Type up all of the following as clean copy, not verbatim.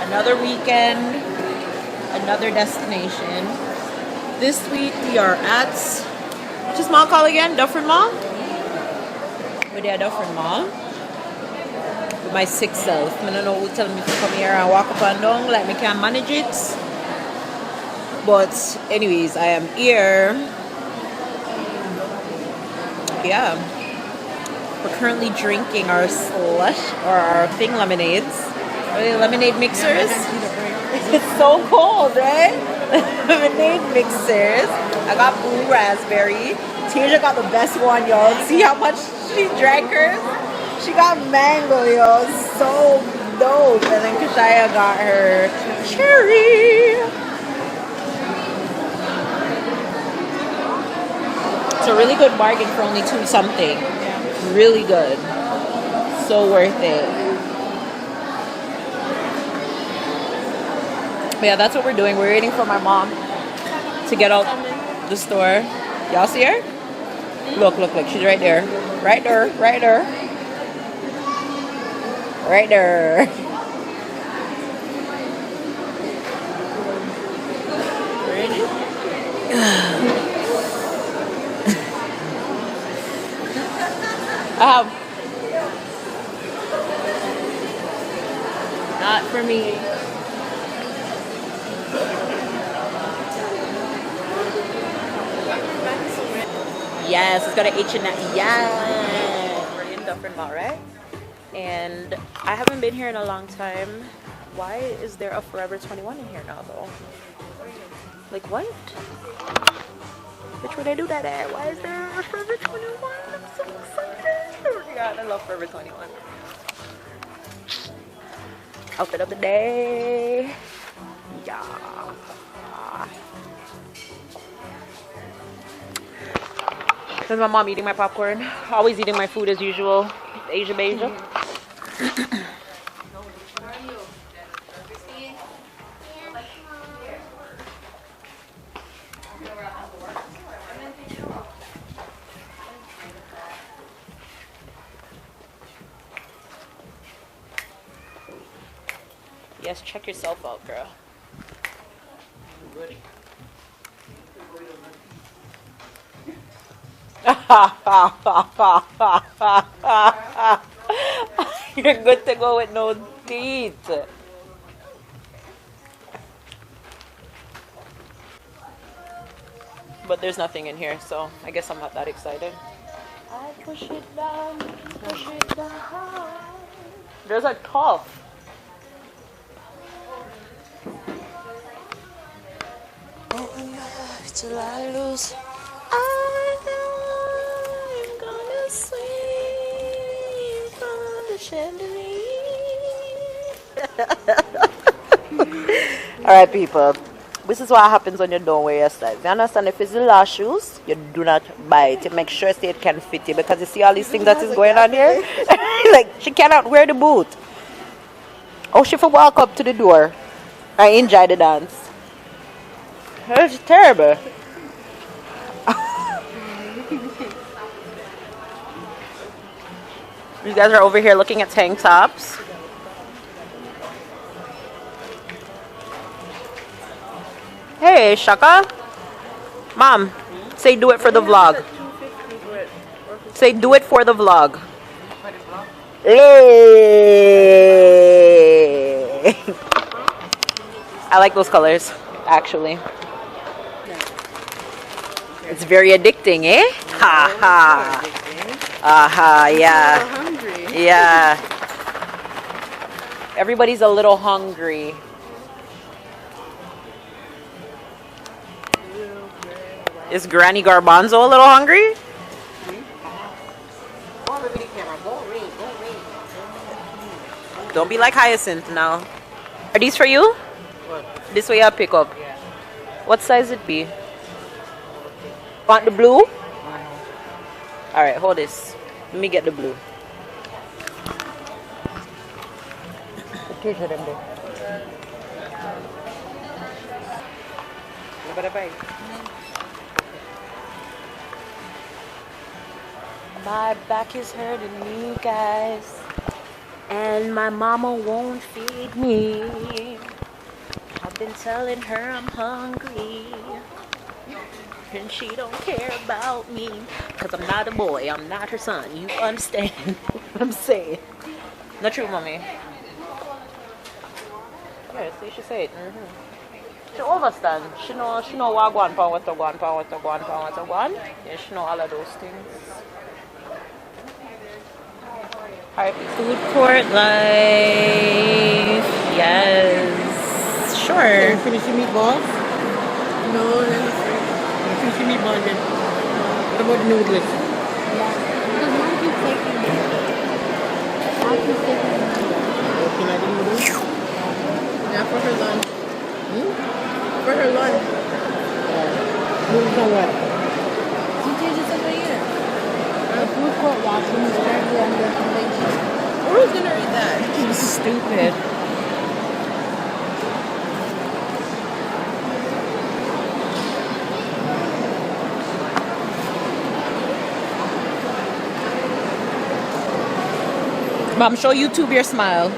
Another weekend, another destination. This week we are at, what's this mall called again? Dufferin Mall? We're at Dufferin Mall with my sick self. I don't know who tell me to come here and walk up and down like me can manage it. But anyways, I am here. Yeah. We're currently drinking our slush or our thing lemonades. Are they lemonade mixers? It's so cold, right? Lemonade mixers. I got blue raspberry. Tasia got the best one, y'all. See how much she drank hers? She got mango, yo. So dope. And then Kashaya got her cherry. It's a really good bargain for only $2 something. Really good. So worth it. But yeah, that's what we're doing. We're waiting for my mom to get out the store. Y'all see her? Look, look, look. She's right there. Right there. Right there. Right there. Not for me. Yes, let's go to H&M. Yeah. We're in Dufferin Mall, right? And I haven't been here in a long time. Why is there a Forever 21 in here now, though? Like, what? Which would I do that at? Why is there a Forever 21? I'm so excited. Oh my god, I love Forever 21. Outfit of the day. Yeah. There's my mom eating my popcorn. Always eating my food as usual. Asia Beja. Yes, check yourself out, girl. You're good to go with no teeth. But there's nothing in here, so I guess I'm not that excited. I push it down, push it down. There's a tough. Open my eyes till I lose. I know I'm gonna swing from the chandelier. Alright, people. This is what happens when you don't wear your size. You understand? If it's the last shoes, you do not buy it. You make sure it can fit you. Because you see all these things that is going on here? Like, she cannot wear the boot. Oh, she will walk up to the door and enjoy the dance. It's terrible. You guys are over here looking at tank tops. Hey, Shaka. Mom, say do it for the vlog. Say do it for the vlog. Hey. I like those colors, actually. It's very addicting, eh? Ha ha. Aha, yeah. Yeah. Everybody's a little hungry. Is Granny Garbanzo a little hungry? Don't be like Hyacinth now. Are these for you? What? This way I'll pick up. Yeah. What size it be? Want the blue? Alright, hold this. Let me get the blue. My back is hurting me, guys. and my mama won't feed me. I've been telling her I'm hungry, and she don't care about me, cause I'm not a boy, I'm not her son. You understand what I'm saying? Not true, mommy. Yes, you should say it. She overstand. She know what go on, what to go on, what to go on, what to go on. Yeah, she know all of those things. Alright, food court life. Yes. Sure. You finish your meatballs? No, let me see. You finish your meatballs then. What about the noodles? Because mom keeps taking it. Mom keeps taking it. Can I do noodles? Yeah, for her lunch. For her lunch. Noodles on what? She changes over here. The food court washroom is directly under convention. Who's gonna read that? He's stupid. Mom, show YouTube your smile.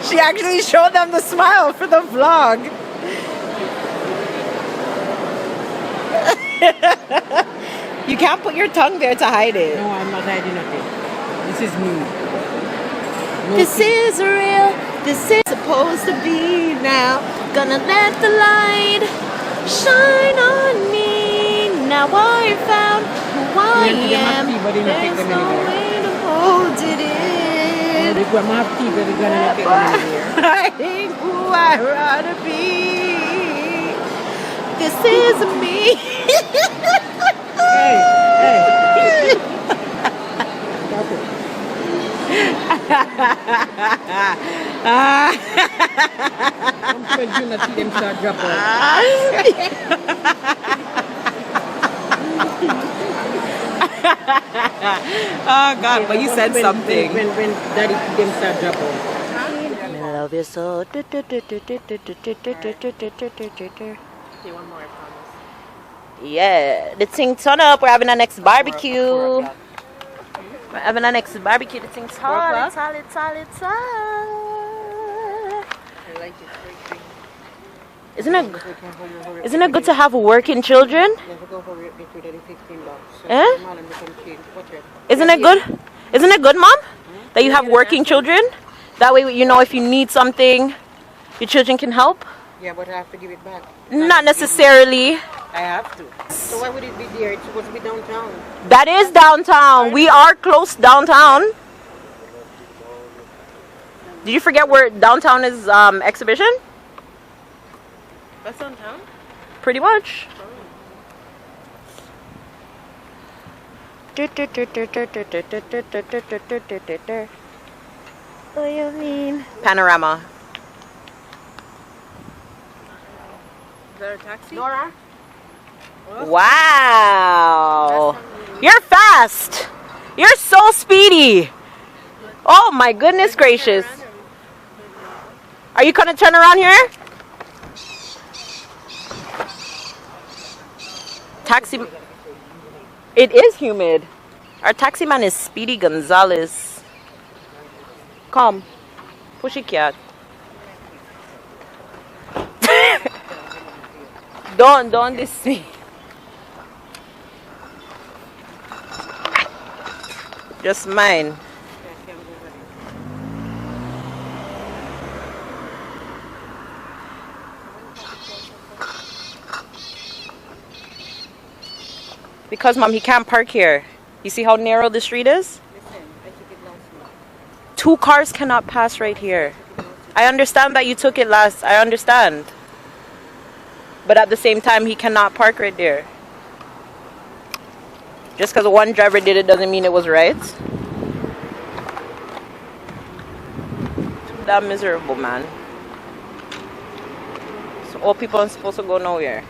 She actually showed them the smile for the vlog. You can't put your tongue there to hide it. No, I'm not hiding nothing. This is me. No This tea. is real. This is supposed to be now. Gonna let the light shine on me. Now I found who I am. There's no way to hold it in. They're going to have tea, but they're going to take them in here. I ain't who I ought to be. This is me. Hey, hey. Stop it. I'm afraid you're not see them start drop out. Oh God, but you said something. When daddy see them start drop out. I love you so. Say one more, I promise. Yeah, the thing turn up. We're having our next barbecue. We're having our next barbecue. The thing's hot. It's hot. It's hot. It's hot. I like it. Very Isn't it good to have working children? Eh? Isn't it good? Isn't it good, Mom? That you have working children? That way, you know, if you need something, your children can help? Yeah, but I have to give it back. Not necessarily. I have to. So why would it be there? It's supposed to be downtown. That is downtown. We are close downtown. Did you forget where downtown is exhibition? That's downtown? Pretty much. What do you mean? Panorama. Is that a taxi? Nora? Wow. You're fast. You're so speedy. Oh my goodness gracious. Are you gonna turn around here? Taxi. It is humid. Our taxi man is Speedy Gonzalez. Come. Pussycat. Don't diss me. Just mine. Because, Mom, he can't park here. You see how narrow the street is? Two cars cannot pass right here. I understand that you took it last. I understand. But at the same time, he cannot park right there. Just because one driver did it doesn't mean it was right. That miserable, man. So all people are supposed to go nowhere.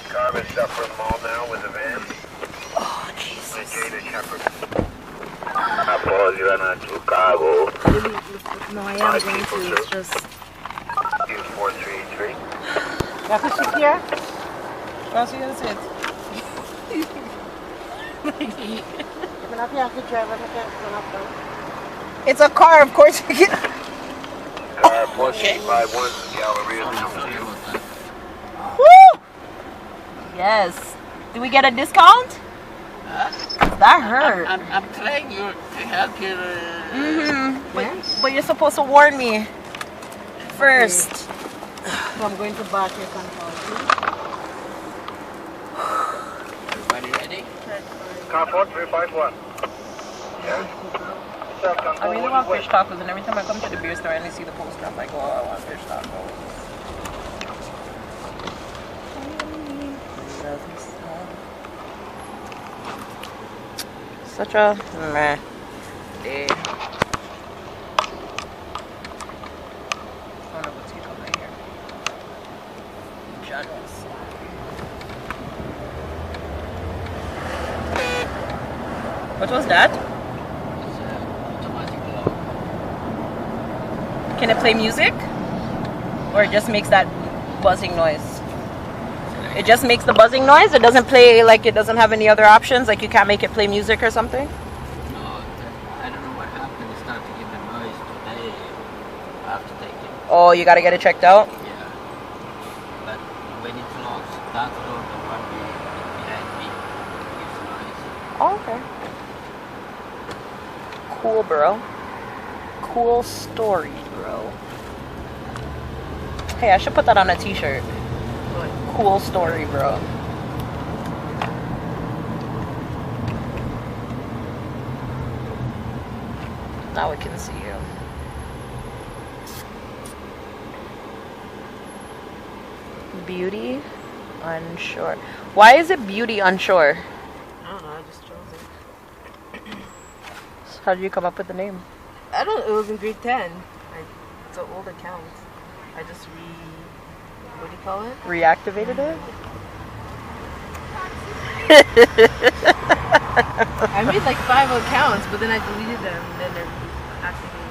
Carbon Suffering Mall now with the van. Oh, Jesus. Cheers. Após ir na Chicago. No, I am going to. It's just. 433. Ya que she's here? What you gonna say? I'm not here to drive. I'm not here to It's a car, of course. You can. Car 4851, Galleria 22. Woo! Yes. Do we get a discount? That hurt. I'm trying to help you. But you're supposed to warn me first. So I'm going to back your control. Everybody ready? Car 4351. Yes. I really want fish tacos, and every time I come to the beer store and I see the poster, I'm like, oh, I want fish tacos. Such a meh day. Oh no, what's he doing right here? Generous. What was that? It's automatic lock. Can it play music? Or it just makes that buzzing noise? It just makes the buzzing noise? It doesn't play, like it doesn't have any other options? Like you can't make it play music or something? No, I don't know what happened. It's not to give the noise today. I have to take it. Oh, you gotta get it checked out? Yeah. But when it locks, that door, the one behind me, gives noise. Oh, okay. Cool, bro. Cool story, bro. Hey, I should put that on a t-shirt. Cool story, bro. Now we can see you. Beauty unsure. Why is it beauty unsure? I don't know. I just chose it. How did you come up with the name? I don't. It was in grade 10. It's an old account. I just what do you call it? Reactivated it? I made like 5 accounts, but then I deleted them, and then they're activated.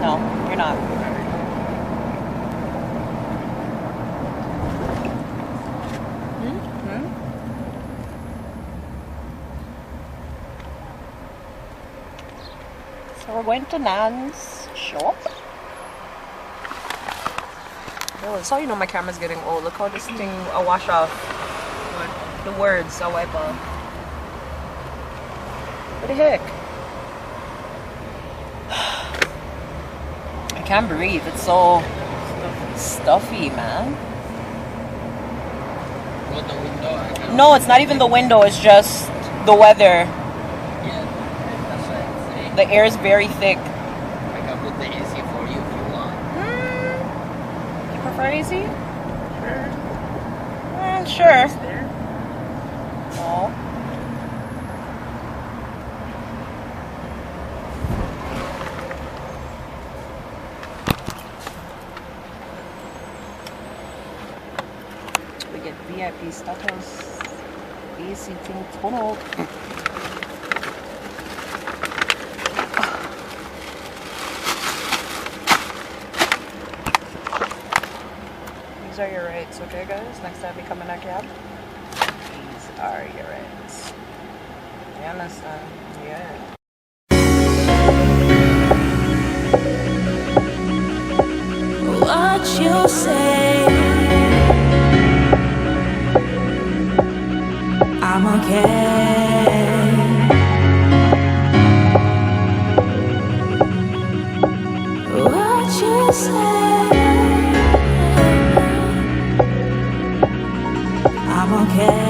No, you're not. So we're going to Nan's shop. Oh, that's how you know my camera's getting old. Look how this thing, I wash off. The words, I wipe off. What the heck? I can't breathe. It's so stuffy, man. Roll the window. I can No, it's not even the window. It's just the weather. Yeah, that's what I'm saying. The air is very thick. I can put the AC for you if you want. You prefer easy? Sure. No. We get VIP status. AC thing tunnel. These are your rights, okay guys? Next time you come in our cab. These are your rights. You understand? Yeah. What you say, I'm okay. What you say, I'm okay.